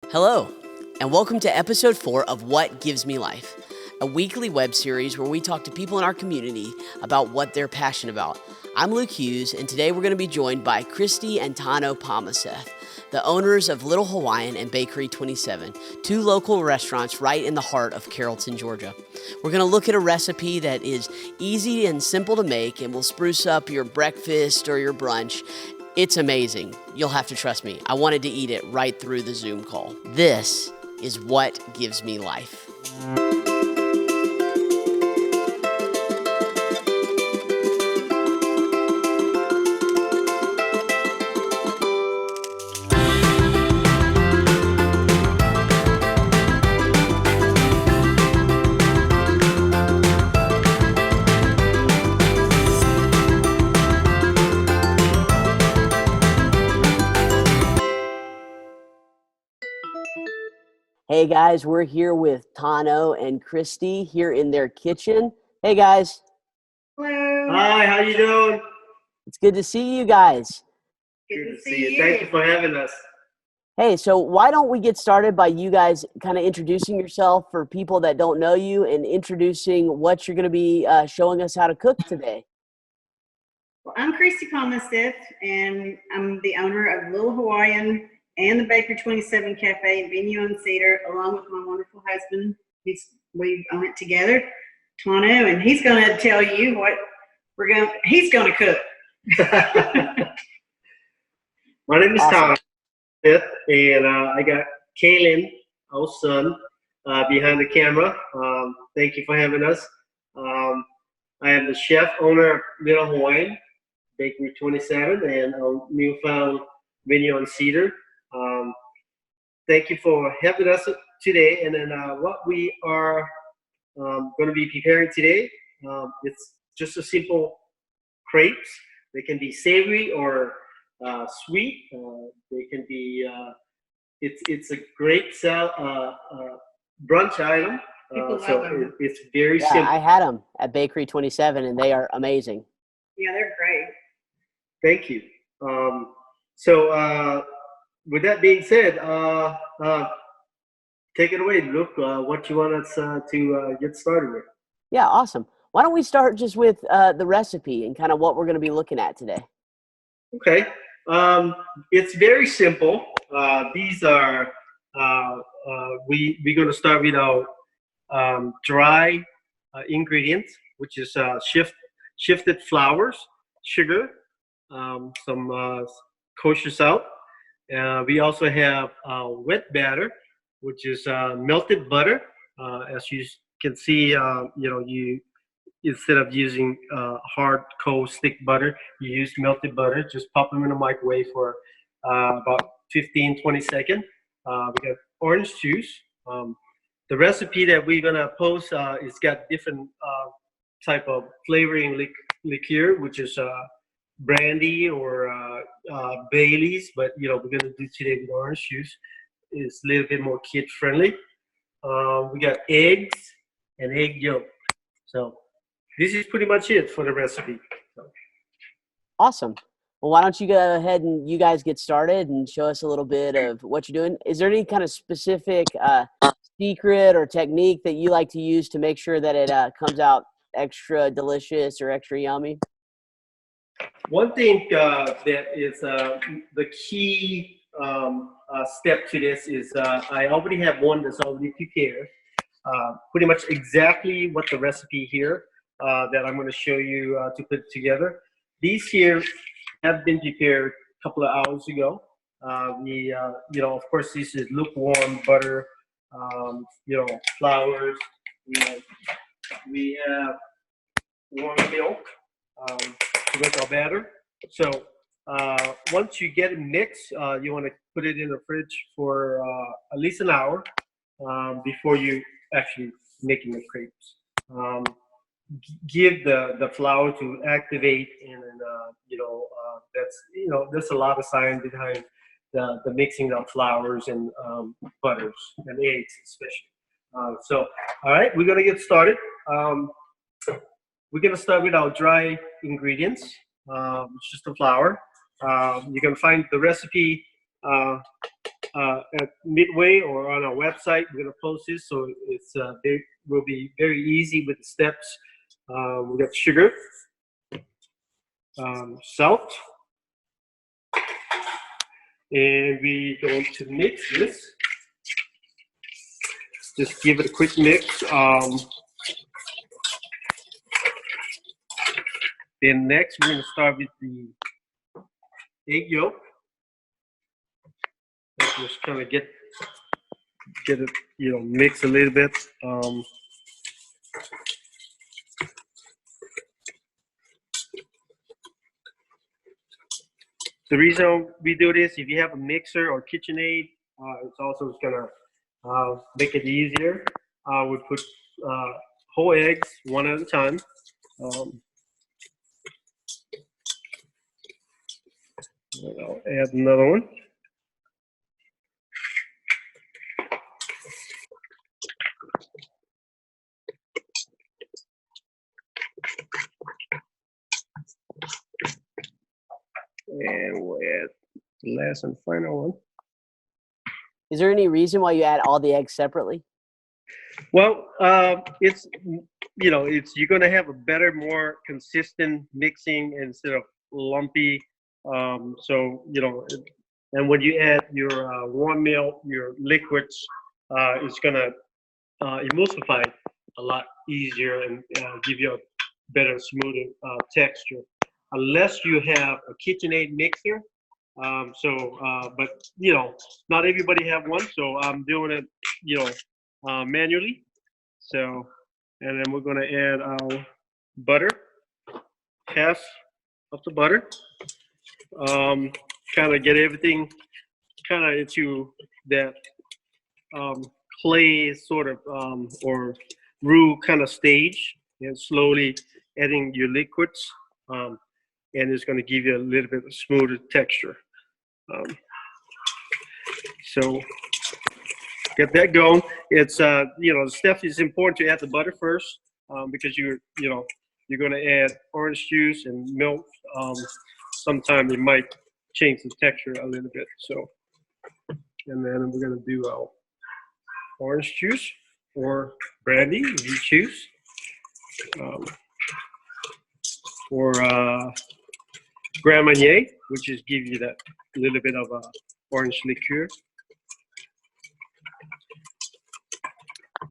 Hello, and welcome to episode 4 of What Gives Me Life, a weekly web series where we talk to people in our community about what they're passionate about. I'm Luke Hughes, and today we're going to be joined by Cristi and Tano Phammosith, the owners of Little Hawaiian and Bakery 27, two local restaurants right in the heart of Carrollton, Georgia. We're going to look at a recipe that is easy and simple to make and will spruce up your breakfast or your brunch. It's amazing. You'll have to trust me. I wanted to eat it right through the Zoom call. This is What Gives Me Life. Hey guys, we're here with Tano and Cristi here in their kitchen. Hey guys. Hello. Hi, how you doing? It's good to see you guys. Good to see you. Thank you for having us. Hey, so why don't we get started by you guys kind of introducing yourself for people that don't know you and introducing what you're going to be showing us how to cook today. Well, I'm Cristi Phammosith, and I'm the owner of Little Hawaiian and the Bakery 27 Cafe and Venue on Cedar, along with my wonderful husband. We own it together, Tano, and he's going to tell you what he's going to cook. My name is Awesome. Tano, and I got Kaylin, our son, behind the camera. Thank you for having us. I am the chef, owner of Little Hawaiian, Bakery 27, and a newfound Venue on Cedar. Thank you for having us today. And then what we are going to be preparing today, it's just a simple crepes. They can be savory or sweet. They can be. It's a great brunch item. People So love them. it's very Yeah, simple. I had them at Bakery 27 and they are amazing. Yeah, they're great. Thank you. So with that being said, take it away, Luke. What you want us to get started with? Yeah, awesome. Why don't we start just with the recipe and kind of what we're going to be looking at today? Okay. It's very simple. These are we're going to start with our dry ingredients, which is shifted flours, sugar, some kosher salt. We also have wet batter, which is melted butter. As you can see, you instead of using hard cold stick butter, you use melted butter. Just pop them in the microwave for about 15-20 seconds. We got orange juice. The recipe that we're gonna post is got different type of flavoring liqueur, which is brandy or Bailey's, but we're gonna do today with orange juice. It's a little bit more kid friendly. We got eggs and egg yolk. So this is pretty much it for the recipe. So, Awesome. Well, why don't you go ahead and you guys get started and show us a little bit of what you're doing? Is there any kind of specific secret or technique that you like to use to make sure that it comes out extra delicious or extra yummy? one thing that is the key step to this is I already have one that's already prepared. Pretty much exactly what the recipe here that I'm going to show you to put together. These here have been prepared a couple of hours ago. Of course, this is lukewarm butter, flours. We have warm milk to make our batter. So once you get it mixed, you want to put it in the fridge for at least an hour before you actually making the crepes. Give the flour to activate, and there's a lot of science behind the mixing of flours and butters and eggs especially. So all right, we're gonna get started. We're gonna start with our dry ingredients. It's just the flour. You can find the recipe at midway or on our website. We're going to post this, so it will be very easy with the steps. We got sugar, salt, and we're going to mix this. Just give it a quick mix. Then next, we're going to start with the egg yolk. Just kind of get it, mix a little bit. The reason we do this, if you have a mixer or KitchenAid, it's also gonna make it easier. We put whole eggs one at a time. I'll add another one. And we'll add the last and final one. Is there any reason why you add all the eggs separately? Well, it's you're gonna have a better, more consistent mixing instead of lumpy. And when you add your warm milk, your liquids, it's gonna emulsify a lot easier and give you a better, smoother texture. Unless you have a KitchenAid mixer, but not everybody have one, so I'm doing it, manually. So, and then we're gonna add our butter, half of the butter. Kind of get everything kind of into that clay sort of or roux kind of stage, and slowly adding your liquids. And it's going to give you a little bit of smoother texture. So get that going. It's the stuff is important to add the butter first, because you're going to add orange juice and milk. Sometimes it might change the texture a little bit. So, and then we're going to do our orange juice or brandy if you choose, or Grand Marnier, which is give you that little bit of orange liqueur.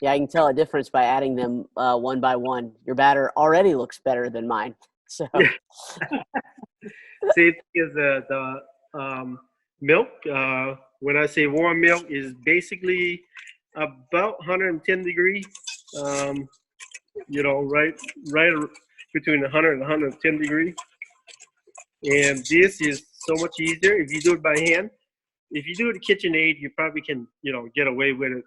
Yeah, I can tell a difference by adding them one by one. Your batter already looks better than mine. So, same thing as the milk. When I say warm milk, is basically about 110 degrees. Right between 100 and 110 degrees. And this is so much easier if you do it by hand. If you do it at KitchenAid, you probably can, get away with it,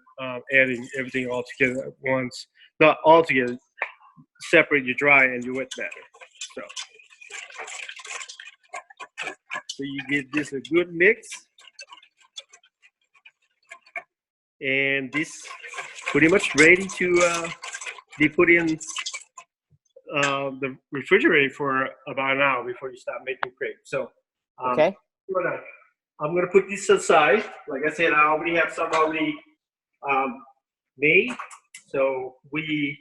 adding everything all together at once. Not all together. Separate your dry and your wet batter. So you give this a good mix. And this pretty much ready to be put in the refrigerator for about an hour before you start making crepe. So okay. I'm gonna put this aside. Like I said, I already have some already made. So if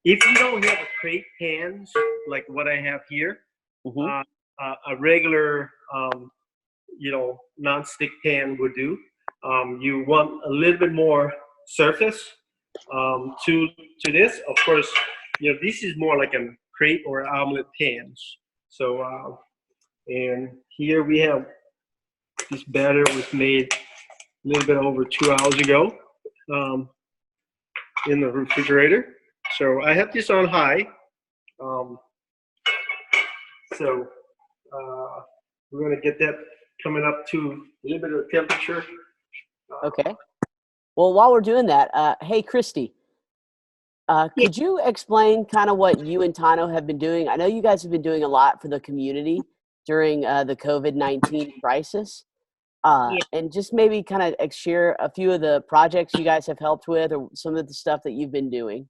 you don't have a crepe pans like what I have here, a regular non-stick pan would do. You want a little bit more surface to this. Of course, this is more like a crepe or omelet pans. So, and here we have this batter was made a little bit over 2 hours ago in the refrigerator. So I have this on high. We're going to get that coming up to a little bit of temperature. Okay. Well, while we're doing that, hey, Cristi, could you explain kind of what you and Tano have been doing? I know you guys have been doing a lot for the community during the COVID-19 crisis. And just maybe kind of share a few of the projects you guys have helped with or some of the stuff that you've been doing.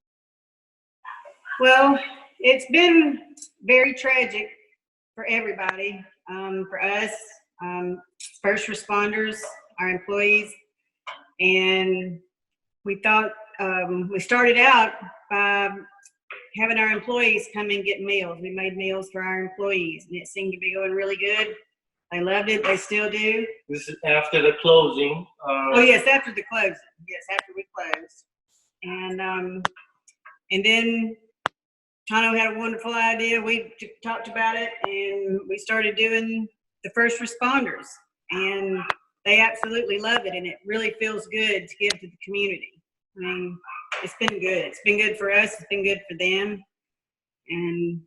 Well, it's been very tragic for everybody. For us, first responders, our employees. And we thought, we started out by having our employees come and get meals. We made meals for our employees, and it seemed to be going really good. They loved it. They still do. This is after the closing. Oh yes, after the closing. Yes, after we closed. And then Tano had a wonderful idea. We talked about it, and we started doing the first responders. And they absolutely love it, and it really feels good to give to the community. I mean, it's been good. It's been good for us. It's been good for them. And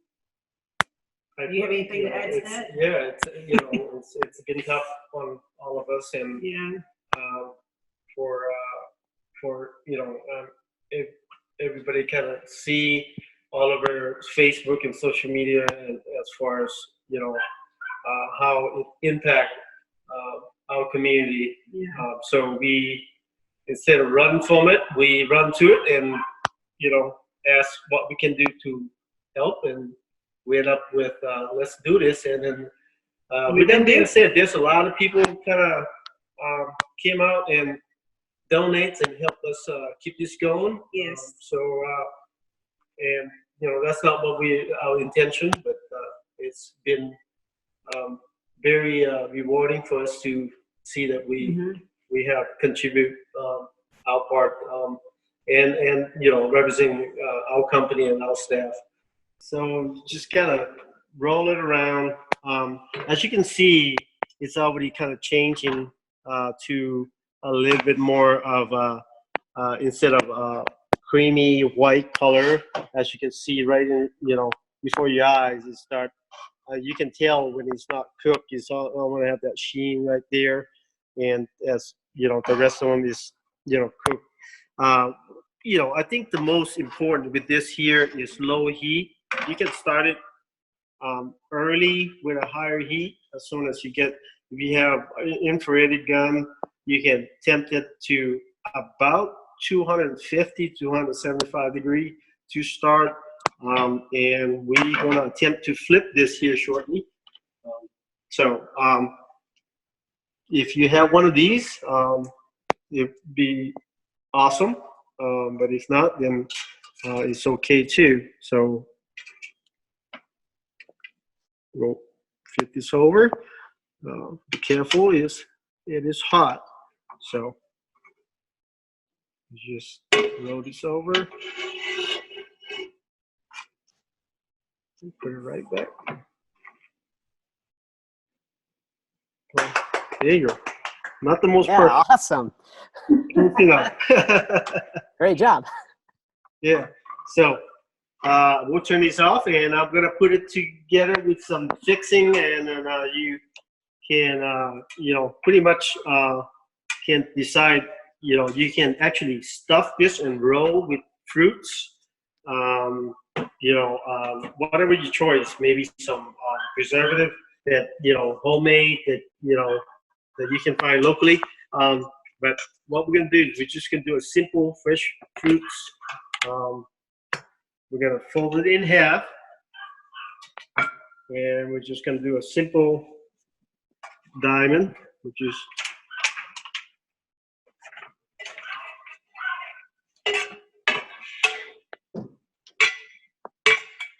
do you have anything to add to that? Yeah, it's been tough on all of us, and for if everybody kind of see all of our Facebook and social media, and as far as how it impact our community. Yeah. So we, instead of run from it, we run to it and ask what we can do to help, and we end up with let's do this. And then with that being said, there's a lot of people kind of came out and donates and help us keep this going. Yes. And that's not what our intention, but it's been very rewarding for us to see that we have contribute our part and representing our company and our staff. So just kind of roll it around. As you can see, it's already kind of changing to a little bit more of instead of creamy white color. As you can see right in before your eyes, it start. You can tell when it's not cooked. It's all going to have that sheen right there, and as the rest of them is cooked. I think the most important with this here is low heat. You can start it early with a higher heat. As soon as if you have an infrared gun, you can tempt it to about 250, 275 degrees to start. And we're going to attempt to flip this here shortly. If you have one of these, it'd be awesome. But if not, then it's okay too. So we'll flip this over. Be careful, it is hot. So just roll this over. Put it right back. Well, there you go. Not the most perfect. Awesome. Great job. Yeah. So we'll turn these off, and I'm gonna put it together with some fixing, and then you can pretty much can decide. You can actually stuff this and roll with fruits. Whatever your choice, maybe some preservative that homemade that that you can find locally. But what we're gonna do is we're just gonna do a simple fresh fruits. We're gonna fold it in half, and we're just gonna do a simple diamond, which is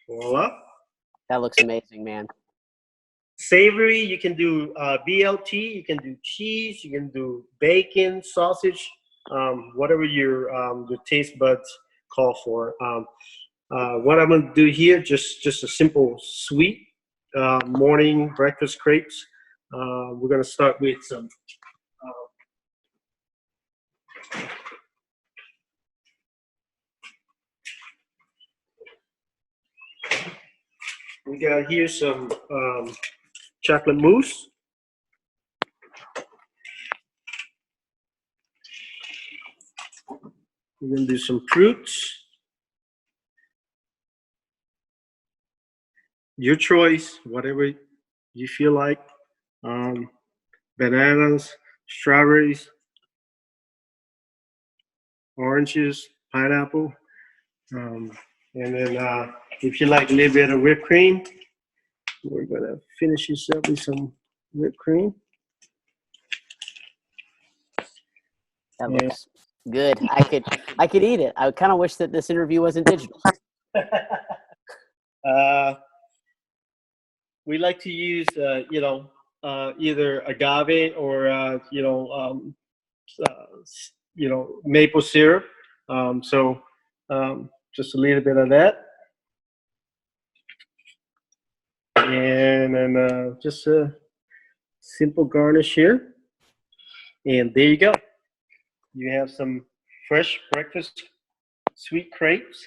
voila. That looks amazing, man. Savory, you can do BLT, you can do cheese, you can do bacon, sausage, whatever your taste buds call for. What I'm going to do here, just a simple sweet morning breakfast crepes. We're going to start with some we got here some chocolate mousse. We're going to do some fruits. Your choice, whatever you feel like. Bananas, strawberries, oranges, pineapple. And then if you like a little bit of whipped cream, we're going to finish this up with some whipped cream. That Yeah. looks good. I could eat it. I kind of wish that this interview wasn't digital. We like to use, either agave or, maple syrup. So just a little bit of that. And then just a simple garnish here. And there you go. You have some fresh breakfast sweet crepes.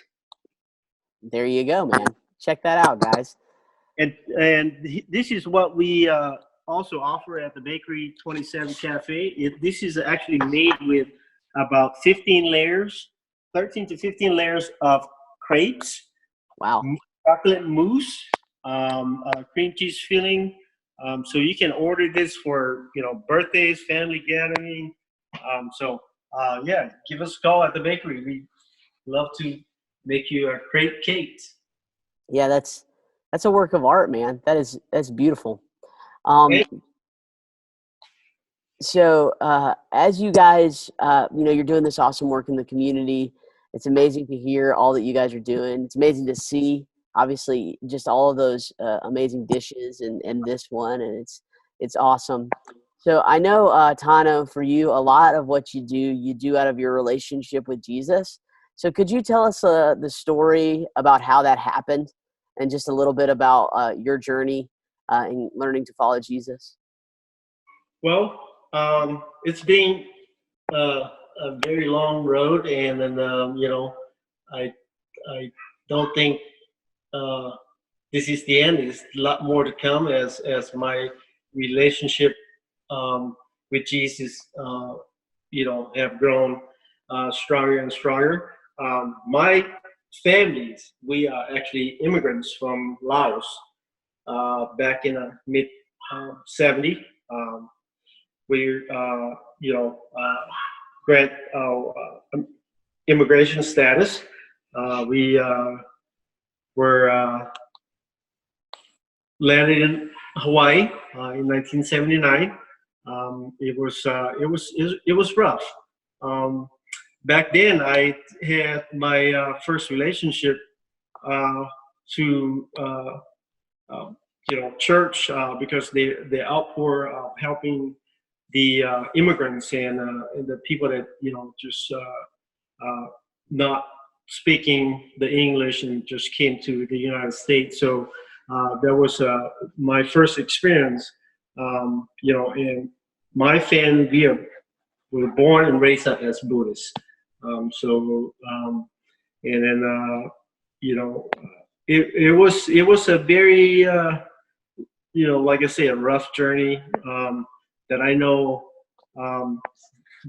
There you go, man. Check that out, guys. And this is what we also offer at the Bakery 27 Cafe. This is actually made with about 15 layers, 13 to 15 layers of crepes. Wow. Chocolate mousse, cream cheese filling. So you can order this for birthdays, family gathering. Give us a call at the bakery. We love to make you a crepe cakes. Yeah, that's a work of art, man. That's beautiful. Hey. So as you guys, you're doing this awesome work in the community. It's amazing to hear all that you guys are doing. It's amazing to see, obviously, just all of those amazing dishes and this one, and it's awesome. So I know, Tano, for you, a lot of what you do out of your relationship with Jesus. So could you tell us the story about how that happened and just a little bit about your journey in learning to follow Jesus? Well, it's been a very long road, and then I don't think this is the end. There's a lot more to come as my relationship with Jesus, have grown stronger and stronger. My families, we are actually immigrants from Laos back in the mid 70. We grant immigration status. We were landed in Hawaii in 1979. It was rough. Back then, I had my first relationship to church because the outpour of helping the immigrants and the people that just not speaking the English and just came to the United States. So that was my first experience. And my family, we were born and raised up as Buddhists. And then it was a very like I say, a rough journey. That I know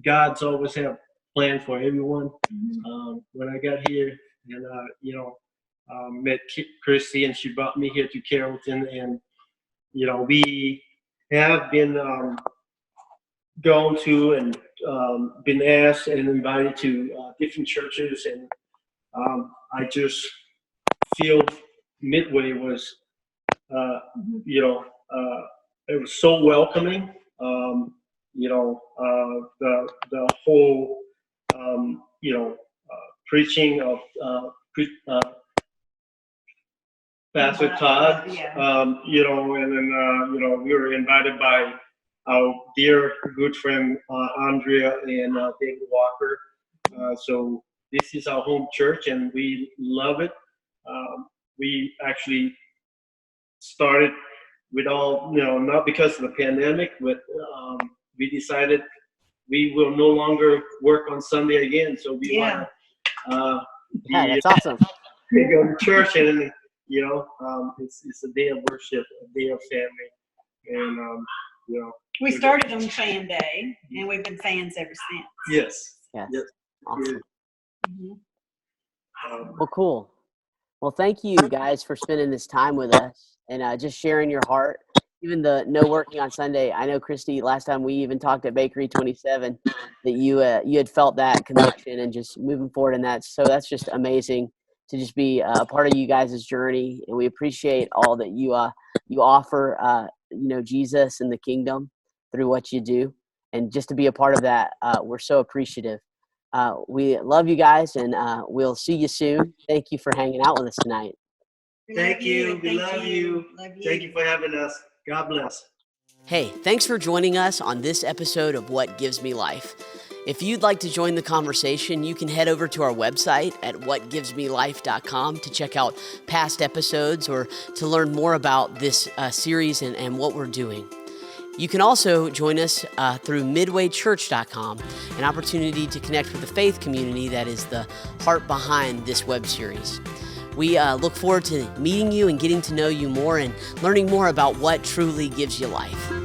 God's always had a plan for everyone. When I got here and met Christy, and she brought me here to Carrollton, and we have been going to and been asked and invited to different churches, and I just feel Midway was it was so welcoming. The whole preaching of Pastor Todd, and then we were invited by our dear good friend Andrea and David Walker. So this is our home church, and we love it. We actually started with all, not because of the pandemic, but we decided we will no longer work on Sunday again. So we want to that's awesome. go to church, and it's a day of worship, a day of family, and we started on Fan Day, and we've been fans ever since. Yes. Awesome. Mm-hmm. Well, cool. Well, thank you guys for spending this time with us and just sharing your heart. Even the no working on Sunday. I know, Christy, last time we even talked at Bakery 27 that you had felt that conviction and just moving forward in that. So that's just amazing to just be a part of you guys' journey. And we appreciate all that you offer, Jesus and the kingdom through what you do. And just to be a part of that, we're so appreciative. We love you guys, and we'll see you soon. Thank you for hanging out with us tonight. Thank you. We love you. Thank you for having us. God bless. Hey, thanks for joining us on this episode of What Gives Me Life. If you'd like to join the conversation, you can head over to our website at whatgivesmelife.com to check out past episodes or to learn more about this series and what we're doing. You can also join us through midwaychurch.com, an opportunity to connect with the faith community that is the heart behind this web series. We look forward to meeting you and getting to know you more and learning more about what truly gives you life.